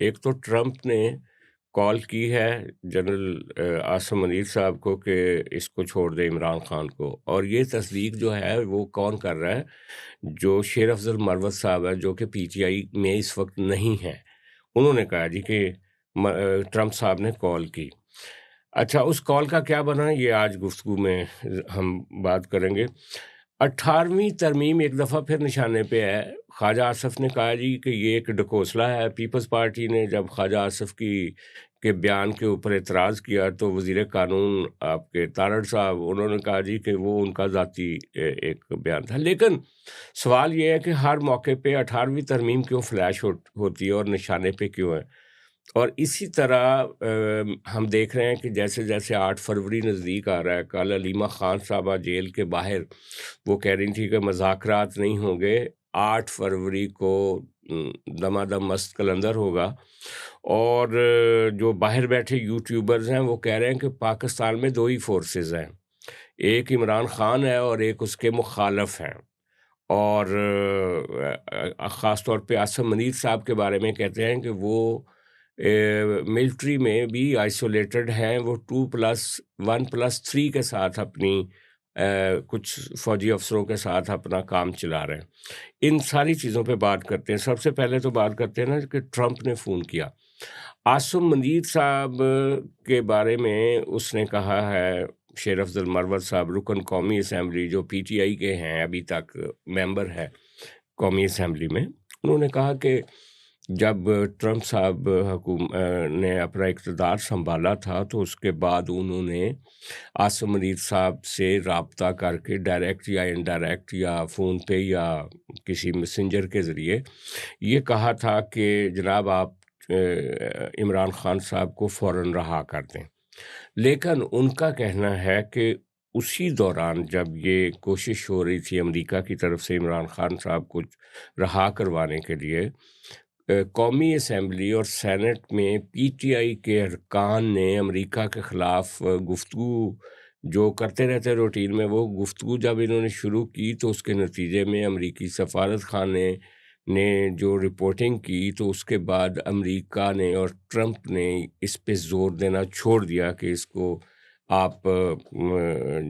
ایک تو ٹرمپ نے کال کی ہے جنرل عاصم منیر صاحب کو کہ اس کو چھوڑ دے عمران خان کو، اور یہ تصدیق جو ہے وہ کون کر رہا ہے؟ جو شیر افضل مروت صاحب ہے، جو کہ پی ٹی آئی میں اس وقت نہیں ہے، انہوں نے کہا جی کہ ٹرمپ صاحب نے کال کی۔ اچھا، اس کال کا کیا بنا یہ آج گفتگو میں ہم بات کریں گے۔ 18ویں ترمیم ایک دفعہ پھر نشانے پہ ہے۔ خواجہ آصف نے کہا جی کہ یہ ایک ڈکوسلا ہے۔ پیپلز پارٹی نے جب خواجہ آصف کے بیان کے اوپر اعتراض کیا تو وزیر قانون آپ کے تارڑ صاحب، انہوں نے کہا جی کہ وہ ان کا ذاتی ایک بیان تھا۔ لیکن سوال یہ ہے کہ ہر موقع پہ 18ویں ترمیم کیوں فلیش ہوتی ہے اور نشانے پہ کیوں ہے؟ اور اسی طرح ہم دیکھ رہے ہیں کہ جیسے جیسے 8 فروری نزدیک آ رہا ہے، کل علیمہ خان صاحبہ جیل کے باہر وہ کہہ رہی تھی کہ مذاکرات نہیں ہوں گے، 8 فروری کو دمادم مست قلندر ہوگا، اور جو باہر بیٹھے یوٹیوبرز ہیں وہ کہہ رہے ہیں کہ پاکستان میں 2 ہی فورسز ہیں، ایک عمران خان ہے اور ایک اس کے مخالف ہیں، اور خاص طور پہ عاصم منیر صاحب کے بارے میں کہتے ہیں کہ وہ ملٹری میں بھی آئسولیٹڈ ہیں، وہ 2+1+3 کے ساتھ اپنی کچھ فوجی افسروں کے ساتھ اپنا کام چلا رہے ہیں۔ ان ساری چیزوں پہ بات کرتے ہیں۔ سب سے پہلے تو بات کرتے ہیں نا کہ ٹرمپ نے فون کیا عاصم منیر صاحب کے بارے میں۔ اس نے کہا ہے، شیر افضل مروت صاحب رکن قومی اسمبلی جو پی ٹی آئی کے ہیں، ابھی تک ممبر ہے قومی اسمبلی میں، انہوں نے کہا کہ جب ٹرمپ صاحب نے اپنا اقتدار سنبھالا تھا تو اس کے بعد انہوں نے عاصم منیر صاحب سے رابطہ کر کے ڈائریکٹ یا انڈائریکٹ یا فون پہ یا کسی میسنجر کے ذریعے یہ کہا تھا کہ جناب آپ عمران خان صاحب کو فوراً رہا کر دیں۔ لیکن ان کا کہنا ہے کہ اسی دوران جب یہ کوشش ہو رہی تھی امریکہ کی طرف سے عمران خان صاحب کو رہا کروانے کے لیے، قومی اسمبلی اور سینٹ میں پی ٹی آئی کے ارکان نے امریکہ کے خلاف گفتگو جو کرتے رہتے روٹین میں، وہ گفتگو جب انہوں نے شروع کی تو اس کے نتیجے میں امریکی سفارت خانے نے جو رپورٹنگ کی تو اس کے بعد امریکہ نے اور ٹرمپ نے اس پہ زور دینا چھوڑ دیا کہ اس کو آپ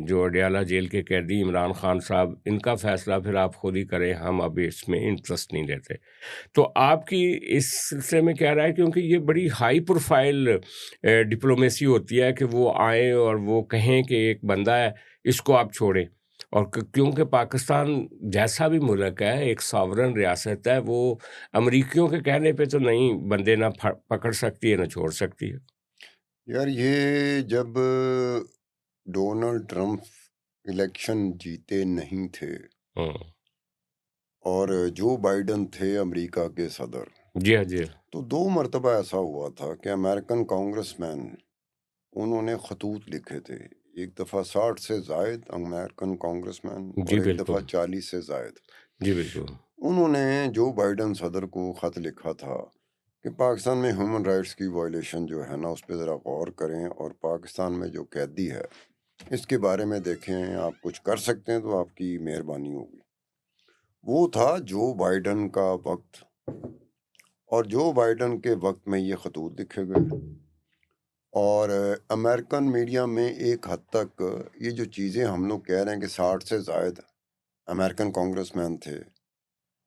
جو اڈیالہ جیل کے قیدی عمران خان صاحب، ان کا فیصلہ پھر آپ خود ہی کریں، ہم اب اس میں انٹرسٹ نہیں لیتے۔ تو آپ کی اس سلسلے میں کیا رائے ہے؟ کیونکہ یہ بڑی ہائی پروفائل ڈپلومیسی ہوتی ہے کہ وہ آئیں اور وہ کہیں کہ ایک بندہ ہے اس کو آپ چھوڑیں، اور کیونکہ پاکستان جیسا بھی ملک ہے، ایک ساورن ریاست ہے، وہ امریکیوں کے کہنے پہ تو نہیں بندے نہ پکڑ سکتی ہے نہ چھوڑ سکتی ہے۔ یار یہ جب ڈونلڈ ٹرمپ الیکشن جیتے نہیں تھے اور جو بائیڈن تھے امریکہ کے صدر، جی ہاں، جی تو 2 مرتبہ ایسا ہوا تھا کہ امریکن کانگریس مین انہوں نے خطوط لکھے تھے، ایک دفعہ 60 سے زائد امریکن کانگریس مین اور جی ایک دفعہ بالکل، 40 سے زائد، جی بالکل، انہوں نے جو بائیڈن صدر کو خط لکھا تھا کہ پاکستان میں ہیومن رائٹس کی وائلیشن جو ہے نا اس پہ ذرا غور کریں، اور پاکستان میں جو قیدی ہے اس کے بارے میں دیکھیں، آپ کچھ کر سکتے ہیں تو آپ کی مہربانی ہوگی۔ وہ تھا جو بائیڈن کا وقت، اور جو بائیڈن کے وقت میں یہ خطوط لکھے گئے، اور امریکن میڈیا میں ایک حد تک یہ جو چیزیں ہم لوگ کہہ رہے ہیں کہ 60 سے زائد امریکن کانگریس مین تھے،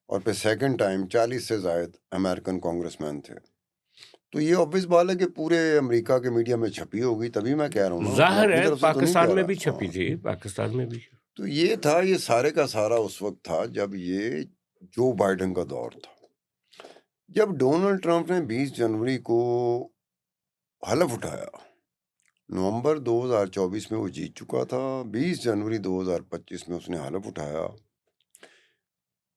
اور پھر سیکنڈ ٹائم 40 سے زائد امریکن کانگریس مین تھے، تو یہ obvious بات ہے کہ پورے امریکہ کے میڈیا میں چھپی ہوگی، تبھی میں کہہ رہا ہوں نا، میں ظاہر اپنی ہے طرف سے تو نہیں پاکستان کہہ میں رہا۔ بھی چھپی ہاں، تھی، پاکستان میں بھی۔ تو یہ تھا، یہ سارے کا سارا اس وقت تھا جب یہ جو بائیڈن کا دور تھا۔ جب ڈونلڈ ٹرمپ نے 20 جنوری کو حلف اٹھایا، نومبر 2024 میں وہ جیت چکا تھا، 20 جنوری 2025 میں اس نے حلف اٹھایا،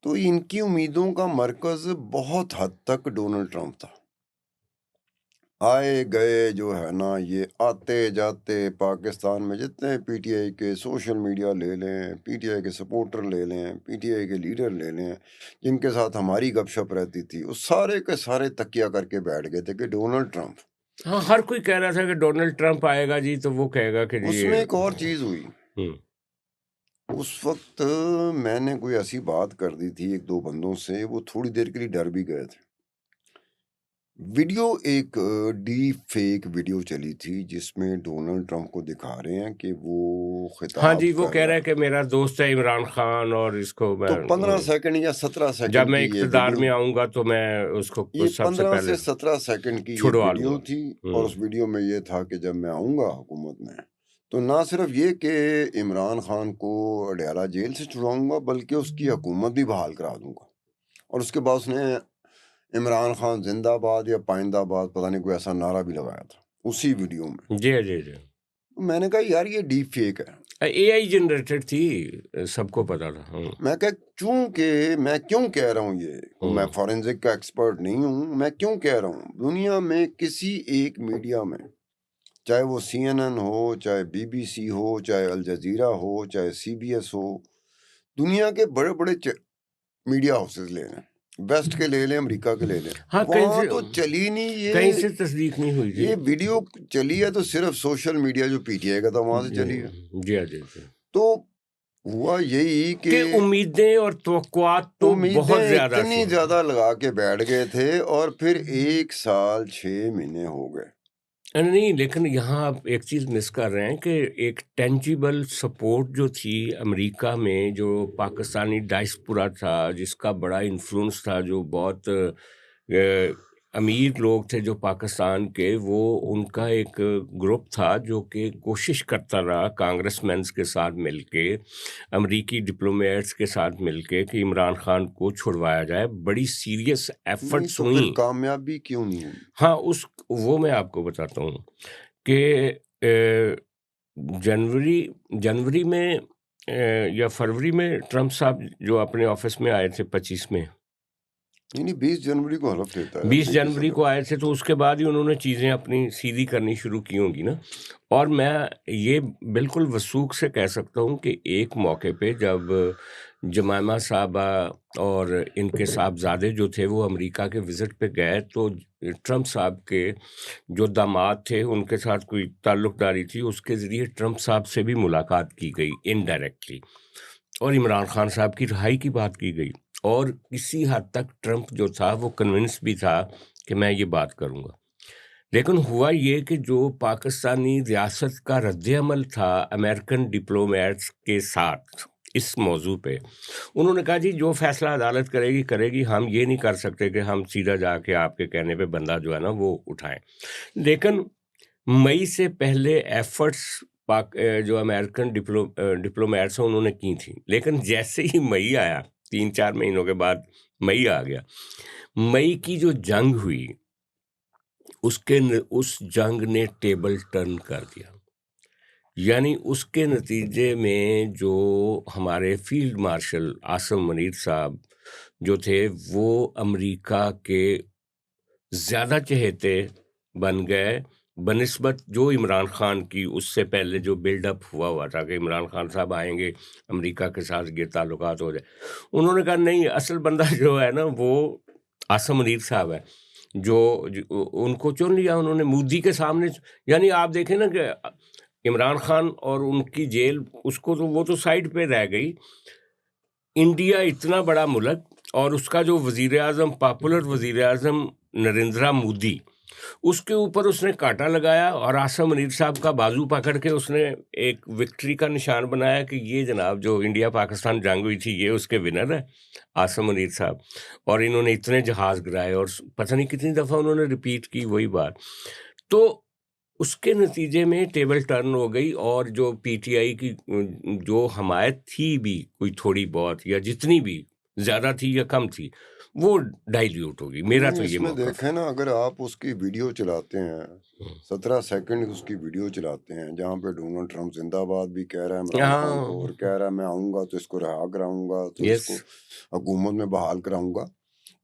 تو ان کی امیدوں کا مرکز بہت حد تک ڈونلڈ ٹرمپ تھا۔ آئے گئے جو ہے نا، یہ آتے جاتے پاکستان میں جتنے پی ٹی آئی کے سوشل میڈیا لے لیں، پی ٹی آئی کے سپورٹر لے لیں، پی ٹی آئی کے لیڈر لے لیں، جن کے ساتھ ہماری گپ شپ رہتی تھی، وہ سارے کے سارے تکیہ کر کے بیٹھ گئے تھے کہ ڈونلڈ ٹرمپ۔ ہاں، ہر کوئی کہہ رہا تھا کہ ڈونلڈ ٹرمپ آئے گا جی تو وہ کہے گا کہ اس جی میں ایک اور چیز ہوئی، ہوں، اس وقت میں نے کوئی ایسی بات کر دی تھی ایک دو بندوں سے، وہ تھوڑی دیر کے لیے ڈر بھی گئے تھے ویڈیو ایک ڈیپ فیک ویڈیو چلی تھی جس میں ڈونلڈ ٹرمپ کو دکھا رہے ہیں کہ وہ ہاں خطاب جی، وہ کر کہہ رہا رہا ہے ہے. کہ میرا دوست ہے عمران خان اور اس کو تو میں 15 سیکنڈ یا 17 جب سیکنڈ میں کی یہ اقتدار ویڈیو، میں آؤں گا تو میں اس کو یہ سب سے 15 پہلے سے 17 سیکنڈ کی یہ چھڑوا لوں ویڈیو گا. تھی. اور اس ویڈیو میں یہ تھا کہ جب میں آؤں گا حکومت میں تو نہ صرف یہ کہ عمران خان کو اڈیالہ جیل سے چھڑواؤں گا بلکہ اس کی حکومت بھی بحال کرا دوں گا. اور اس کے بعد اس نے عمران خان زندہ باد یا پائندہ باد پتہ نہیں کوئی ایسا نعرہ بھی لگایا تھا اسی ویڈیو میں. جی جی جی میں نے کہا یار یہ ڈیپ فیک ہے. اے آئی جنریٹڈ تھی، سب کو پتا تھا. میں کہا چونکہ میں کیوں کہہ رہا ہوں یہ، میں فورینزک کا ایکسپرٹ نہیں ہوں، میں کیوں کہہ رہا ہوں، دنیا میں کسی ایک میڈیا میں، چاہے وہ CNN ہو، چاہے BBC ہو، چاہے الجزیرہ ہو، چاہے CBS ہو، دنیا کے بڑے بڑے میڈیا ہاؤسز لے لیں، ویسٹ کے لے لیں، امریکہ کے لے لیں، وہاں تو چلی نہیں کہیں سے یہ تصدیق نہیں ہوئی. یہ ویڈیو چلی ہے تو صرف سوشل میڈیا جو PTI کا تھا وہاں سے چلی ہے. جی جی جی. تو ہوا یہی کہ امیدیں اور توقعات تو بہت امیدیں زیادہ اتنی زیادہ لگا کے بیٹھ گئے تھے اور پھر 1 سال 6 مہینے ہو گئے. نہیں، لیکن یہاں آپ ایک چیز مس کر رہے ہیں کہ ایک ٹینجیبل سپورٹ جو تھی امریکہ میں، جو پاکستانی ڈائسپورا تھا، جس کا بڑا انفلوئنس تھا، جو بہت امیر لوگ تھے جو پاکستان کے، وہ ان کا ایک گروپ تھا جو کہ کوشش کرتا رہا کانگریس مینس کے ساتھ مل کے، امریکی ڈپلومیٹس کے ساتھ مل کے، کہ عمران خان کو چھڑوایا جائے. بڑی سیریس ایفرٹس تو ہوئیں. پھر کامیابی کیوں نہیں ہوئی؟ ہاں، وہ میں آپ کو بتاتا ہوں کہ جنوری میں یا فروری میں ٹرمپ صاحب جو اپنے آفس میں آئے تھے 25 میں، یعنی 20 جنوری کو حلف لیتا ہے 20 جنوری کو آئے تھے، تو اس کے بعد ہی انہوں نے چیزیں اپنی سیدھی کرنی شروع کی ہوں گی نا. اور میں یہ بالکل وثوق سے کہہ سکتا ہوں کہ ایک موقع پہ جب جمائمہ صاحبہ اور ان کے صاحبزادے جو تھے وہ امریکہ کے وزٹ پہ گئے، تو ٹرمپ صاحب کے جو داماد تھے ان کے ساتھ کوئی تعلق داری تھی، اس کے ذریعے ٹرمپ صاحب سے بھی ملاقات کی گئی انڈائریکٹلی، اور عمران خان صاحب کی رہائی کی بات کی گئی. اور کسی حد تک ٹرمپ جو تھا وہ کنونس بھی تھا کہ میں یہ بات کروں گا. لیکن ہوا یہ کہ جو پاکستانی ریاست کا رد عمل تھا امریکن ڈپلومیٹس کے ساتھ اس موضوع پہ، انہوں نے کہا جی جو فیصلہ عدالت کرے گی، ہم یہ نہیں کر سکتے کہ ہم سیدھا جا کے آپ کے کہنے پہ بندہ جو ہے نا وہ اٹھائیں. لیکن مئی سے پہلے ایفرٹس جو امریکن ڈپلومیٹس ہیں انہوں نے کی تھیں. لیکن جیسے ہی مئی آیا، 3-4 مہینوں کے بعد مئی آ گیا، مئی کی جو جنگ ہوئی اس جنگ نے ٹیبل ٹرن کر دیا. یعنی اس کے نتیجے میں جو ہمارے فیلڈ مارشل عاصم منیر صاحب جو تھے وہ امریکہ کے زیادہ چہیتے بن گئے بنسبت جو عمران خان کی اس سے پہلے جو بلڈ اپ ہوا تھا کہ عمران خان صاحب آئیں گے، امریکہ کے ساتھ یہ تعلقات ہو جائے. انہوں نے کہا نہیں، اصل بندہ جو ہے نا وہ عاصم منیر صاحب ہے، جو ان کو چن لیا انہوں نے مودی کے سامنے. یعنی آپ دیکھیں نا کہ عمران خان اور ان کی جیل، اس کو تو وہ تو سائڈ پہ رہ گئی. انڈیا اتنا بڑا ملک، اور اس کا جو وزیر اعظم، پاپولر وزیر اعظم نریندرا مودی، اس کے اوپر اس نے کانٹا لگایا اور عاصم منیر صاحب کا بازو پکڑ کے اس نے ایک وکٹری کا نشان بنایا کہ یہ جناب جو انڈیا پاکستان جنگ ہوئی تھی یہ اس کے ونر ہے عاصم منیر صاحب. اور انہوں نے اتنے جہاز گرائے اور پتہ نہیں کتنی دفعہ انہوں نے ریپیٹ کی وہی بات. تو اس کے نتیجے میں ٹیبل ٹرن ہو گئی، اور جو PTI کی جو حمایت تھی بھی کوئی تھوڑی بہت یا جتنی بھی زیادہ تھی یا کم تھی، وہ ڈائلیوٹ ہوگی. میرا تو یہ اس میں موقف دیکھیں نا، اگر آپ اس کی ویڈیو چلاتے ہیں 17 سیکنڈ اس کی ویڈیو چلاتے ہیں جہاں پہ ڈونلڈ ٹرمپ زندہ باد بھی کہہ رہا ہے عمران خان کو، اور کہہ رہا ہے میں آؤں گا تو اس کو رہا کراؤں گا، تو اس کو حکومت میں بحال کراؤں گا.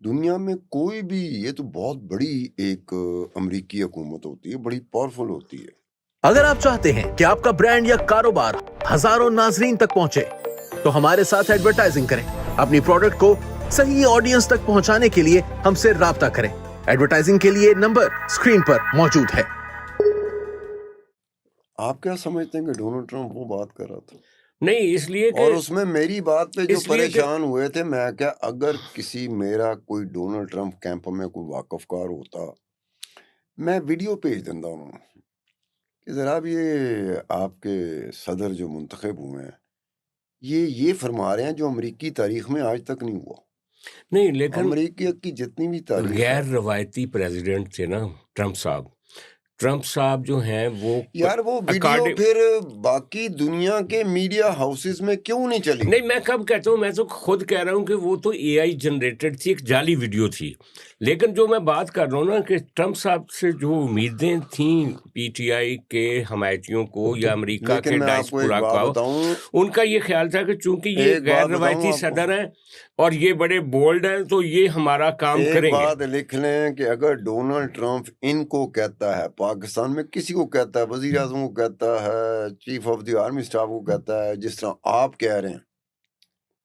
دنیا میں کوئی بھی، یہ تو بہت بڑی ایک امریکی حکومت ہوتی ہے، بڑی پاورفل ہوتی ہے. اگر آپ چاہتے ہیں کہ آپ کا برانڈ یا کاروبار ہزاروں ناظرین تک پہنچے تو ہمارے ساتھ ایڈورٹائزنگ کریں. اپنی پروڈکٹ کو صحیح آڈینس تک پہنچانے کے لیے ہم سے رابطہ کریں. ایڈورٹائزنگ کے لیے نمبر اسکرین پر موجود ہے. آپ کیا سمجھتے ہیں کہ ڈونلڈ ٹرمپ وہ بات کر رہا تھا؟ نہیں اس لیے کہ اور اس میں میری بات پہ جو اس لیے کہ پریشان ہوئے تھے، میں کیا اگر کسی میرا کوئی ڈونلڈ ٹرمپ کیمپ میں کوئی واقف کار ہوتا، میں ویڈیو بھیج دینا انہوں کہ جناب یہ آپ کے صدر جو منتخب ہوئے ہیں یہ فرما رہے ہیں جو امریکی تاریخ میں آج تک نہیں ہوا. نہیں، لیکن امریکی کی جتنی بھی تاریخ ہے غیر روایتی پریزیڈنٹ تھے نا ٹرمپ صاحب جو ہیں وہ یار، وہ ویڈیو پھر باقی دنیا کے میڈیا ہاؤسز میں کیوں نہیں چلی؟ نہیں، میں کب کہتا ہوں، میں تو خود کہہ رہا ہوں کہ وہ تو اے آئی جنریٹڈ تھی، ایک جعلی ویڈیو تھی. لیکن جو میں بات کر رہا ہوں نا کہ ٹرمپ صاحب سے جو امیدیں تھیں پی ٹی آئی کے حمایتیوں کو یا امریکہ کے لیکن میں آپ کو ایک ڈائسپورا بات کو، بتاؤں، ان کا یہ خیال تھا کہ چونکہ یہ ایک غیر بات بتاؤں روایتی آپ کو، صدر ہیں اور یہ بڑے بولڈ ہیں تو یہ ہمارا کام ایک کریں گے. بات لکھ لیں کہ اگر ڈونلڈ ٹرمپ ان کو کہتا ہے، پاکستان میں کسی کو کہتا ہے، وزیر اعظم کو کہتا ہے، chief of the army staff کو کہتا ہے، جس طرح آپ کہہ رہے ہیں،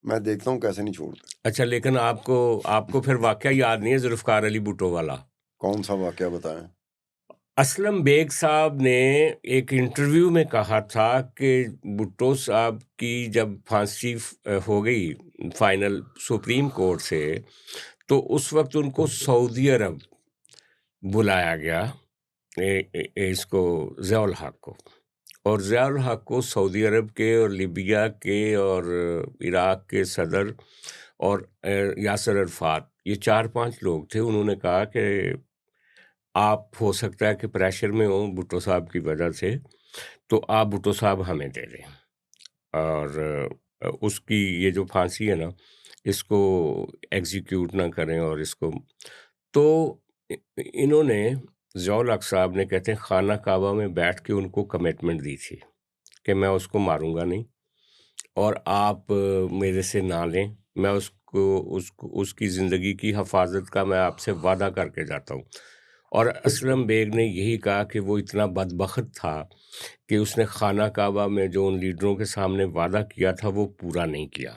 میں دیکھتا ہوں کیسے نہیں چھوڑتے. اچھا، لیکن آپ کو پھر واقعہ یاد نہیں ہے ذوالفقار علی بھٹو والا؟ کون سا واقعہ بتائیں؟ اسلم بیگ صاحب نے ایک انٹرویو میں کہا تھا کہ بھٹو صاحب کی جب پھانسی ہو گئی فائنل سپریم کورٹ سے، تو اس وقت ان کو سعودی عرب بلایا گیا، اس کو ضیاء الحق کو، اور ضیاء الحق کو سعودی عرب کے اور لیبیا کے اور عراق کے صدر اور یاسر عرفات، یہ 4-5 لوگ تھے. انہوں نے کہا کہ آپ ہو سکتا ہے کہ پریشر میں ہوں بھٹو صاحب کی وجہ سے، تو آپ بھٹو صاحب ہمیں دے دیں، اور اس کی یہ جو پھانسی ہے نا اس کو ایگزیکیوٹ نہ کریں، اور اس کو تو انہوں نے ضیاء الحق صاحب نے کہتے ہیں خانہ کعبہ میں بیٹھ کے ان کو کمٹمنٹ دی تھی کہ میں اس کو ماروں گا نہیں، اور آپ میرے سے نہ لیں، میں اس کی زندگی کی حفاظت کا میں آپ سے وعدہ کر کے جاتا ہوں. اور اسلم بیگ نے یہی کہا کہ وہ اتنا بدبخت تھا کہ اس نے خانہ کعبہ میں جو ان لیڈروں کے سامنے وعدہ کیا تھا وہ پورا نہیں کیا.